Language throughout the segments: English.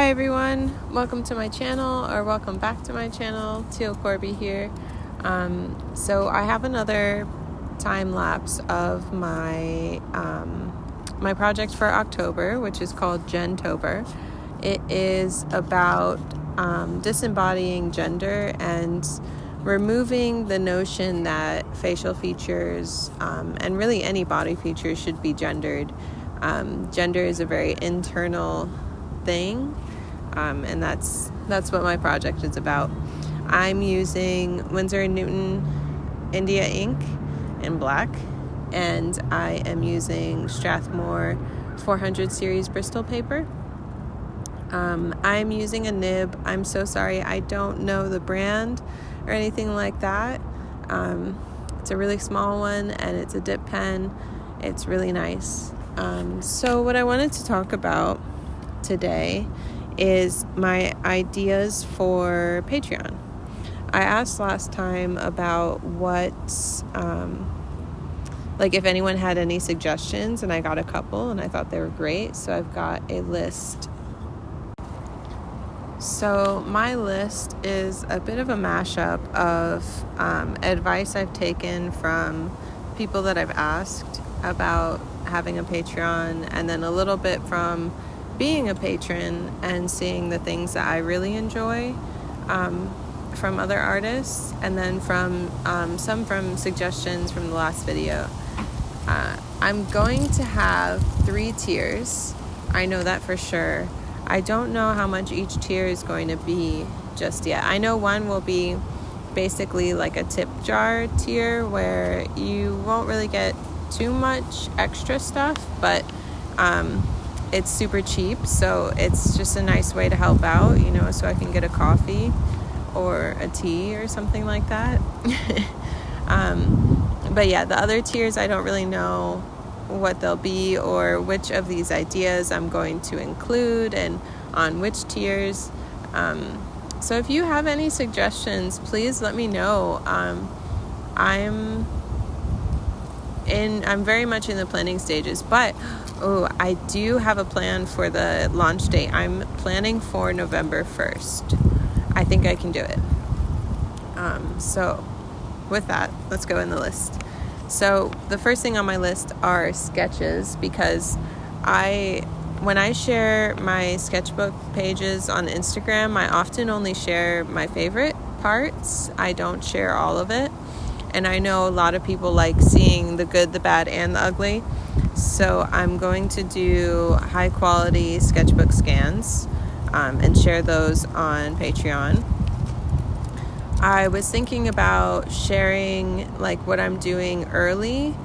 Hi everyone, welcome to my channel, or welcome back to my channel. Teal Corby here. So I have another time lapse of my my project for October, which is called Gentober. It is about disembodying gender and removing the notion that facial features and really any body features should be gendered. Gender is a very internal thing, and that's what my project is about. I'm using Winsor & Newton India ink in black, and I am using Strathmore 400 series Bristol paper. I'm using a nib. I'm so sorry, I don't know the brand or anything like that. It's a really small one, and it's a dip pen. It's really nice. So what I wanted to talk about today is my ideas for Patreon. I asked last time about what, if anyone had any suggestions, and I got a couple, and I thought they were great, so I've got a list. So my list is a bit of a mashup of advice I've taken from people that I've asked about having a Patreon, and then a little bit from being a patron and seeing the things that I really enjoy from other artists, and then from some from suggestions from the last video. I'm going to have 3 tiers. I know that for sure. I don't know how much each tier is going to be just yet. I know one will be basically like a tip jar tier where you won't really get too much extra stuff, but it's super cheap, so it's just a nice way to help out, so I can get a coffee or a tea or something like that. But yeah, the other tiers, I don't really know what they'll be or which of these ideas I'm going to include and on which tiers. So if you have any suggestions, please let me know. I'm very much in the planning stages, but I do have a plan for the launch date. I'm planning for November 1st. I think I can do it. So with that, let's go in the list. So the first thing on my list are sketches, because when I share my sketchbook pages on Instagram, I often only share my favorite parts. I don't share all of it. And I know a lot of people like seeing the good, the bad, and the ugly. So I'm going to do high quality sketchbook scans and share those on Patreon. I was thinking about sharing what I'm doing early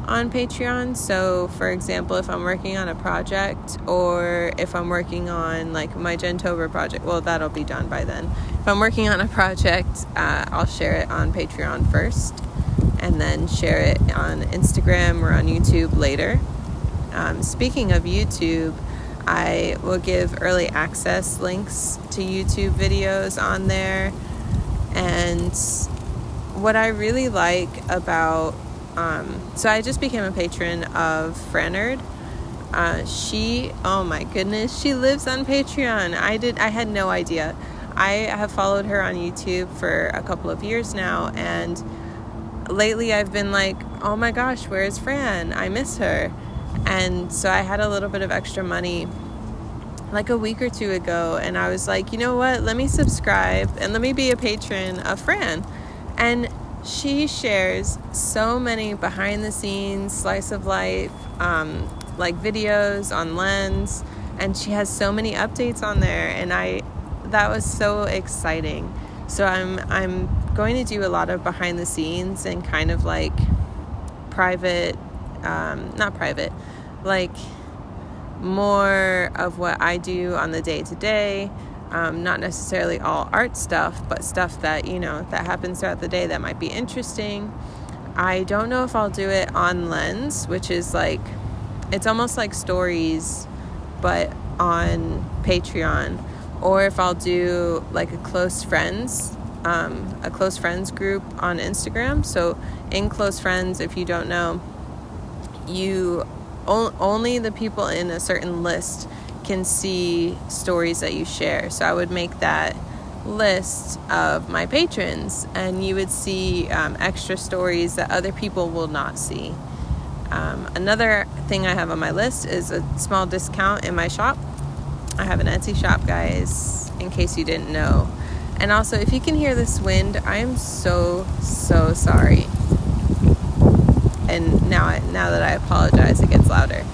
on Patreon. So for example, if I'm working on a project, or if I'm working on my Gentober project, well, that'll be done by then. If I'm working on a project, I'll share it on Patreon first, and then share it on Instagram or on YouTube later. Speaking of YouTube, I will give early access links to YouTube videos on there. And what I really like about, so I just became a patron of Frannerd. Oh my goodness, she lives on Patreon. I had no idea. I have followed her on YouTube for a couple of years now, and lately I've been like, oh my gosh, where's Fran? I miss her. And so I had a little bit of extra money a week or 2 ago, and I was like, you know what, let me subscribe and let me be a patron of Fran. And she shares so many behind the scenes, slice of life, videos on Lens, and she has so many updates on there, and that was so exciting. So I'm going to do a lot of behind the scenes and kind of private, not private, more of what I do on the day-to-day, not necessarily all art stuff, but stuff that, that happens throughout the day that might be interesting. I don't know if I'll do it on Lens, which is it's almost like stories, but on Patreon, or if I'll do a close friends group on Instagram. So in close friends, if you don't know, only the people in a certain list can see stories that you share. So I would make that list of my patrons, and you would see extra stories that other people will not see. Another thing I have on my list is a small discount in my shop. I have an Etsy shop, guys, in case you didn't know. And also, if you can hear this wind, I am so sorry. And now that I apologize, it gets louder.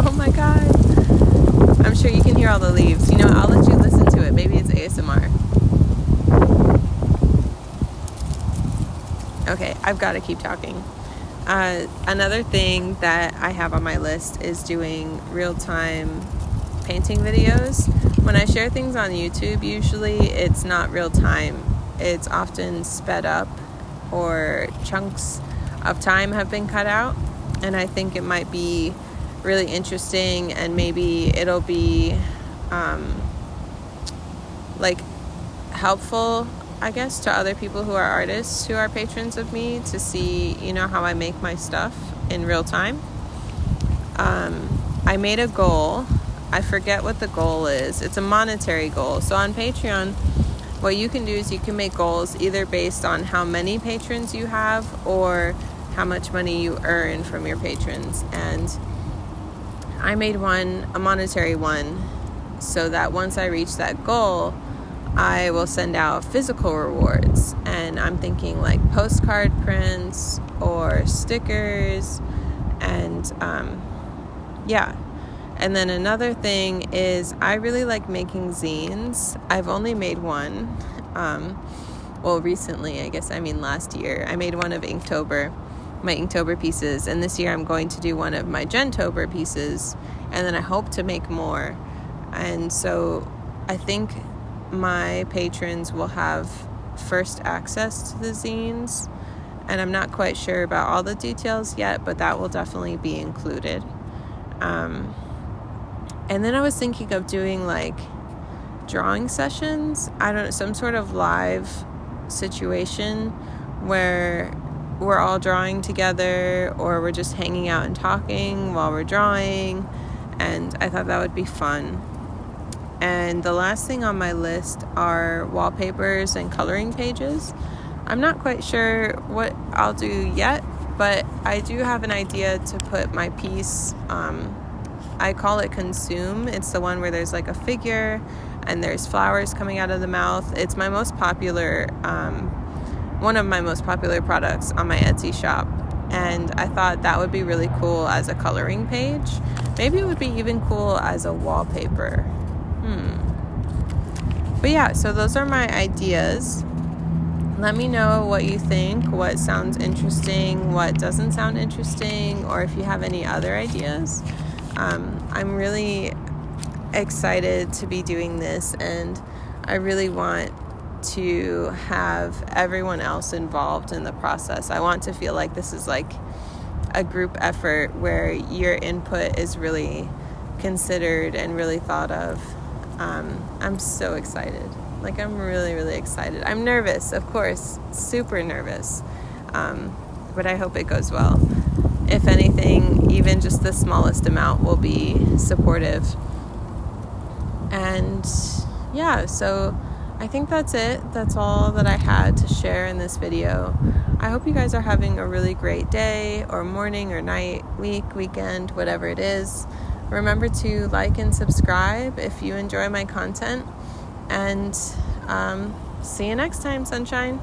Oh my God. I'm sure you can hear all the leaves. You know, I'll let you listen to it. Maybe it's ASMR. Okay, I've got to keep talking. Another thing that I have on my list is doing real-time painting videos. When I share things on YouTube, usually it's not real-time. It's often sped up, or chunks of time have been cut out. And I think it might be really interesting, and maybe it'll be helpful, I guess, to other people who are artists who are patrons of me, to see, how I make my stuff in real time. I made a goal. I forget what the goal is. It's a monetary goal. So on Patreon, what you can do is you can make goals either based on how many patrons you have or how much money you earn from your patrons. And I made one, a monetary one, so that once I reach that goal, I will send out physical rewards. And I'm thinking like postcard prints or stickers, and And then another thing is I really like making zines. I've only made one. Recently, last year. I made one of Inktober, my Inktober pieces. And this year I'm going to do one of my Gentober pieces. And then I hope to make more. And so I think my patrons will have first access to the zines. And I'm not quite sure about all the details yet, but that will definitely be included. And then I was thinking of doing like drawing sessions. Some sort of live situation where we're all drawing together, or we're just hanging out and talking while we're drawing. And I thought that would be fun. And the last thing on my list are wallpapers and coloring pages. I'm not quite sure what I'll do yet, but I do have an idea to put my piece, I call it Consume. It's the one where there's like a figure and there's flowers coming out of the mouth. It's my most popular, one of my most popular products on my Etsy shop. And I thought that would be really cool as a coloring page. Maybe it would be even cool as a wallpaper. But yeah, so those are my ideas. Let me know what you think, what sounds interesting, what doesn't sound interesting, or if you have any other ideas. I'm really excited to be doing this, and I really want to have everyone else involved in the process. I want to feel like this is like a group effort where your input is really considered and really thought of. I'm so excited. I'm really, really excited. I'm nervous, of course, super nervous. But I hope it goes well. If anything, even just the smallest amount will be supportive. And yeah, so I think that's it. That's all that I had to share in this video. I hope you guys are having a really great day, or morning, or night, week, weekend, whatever it is. Remember to like and subscribe if you enjoy my content. And see you next time, sunshine.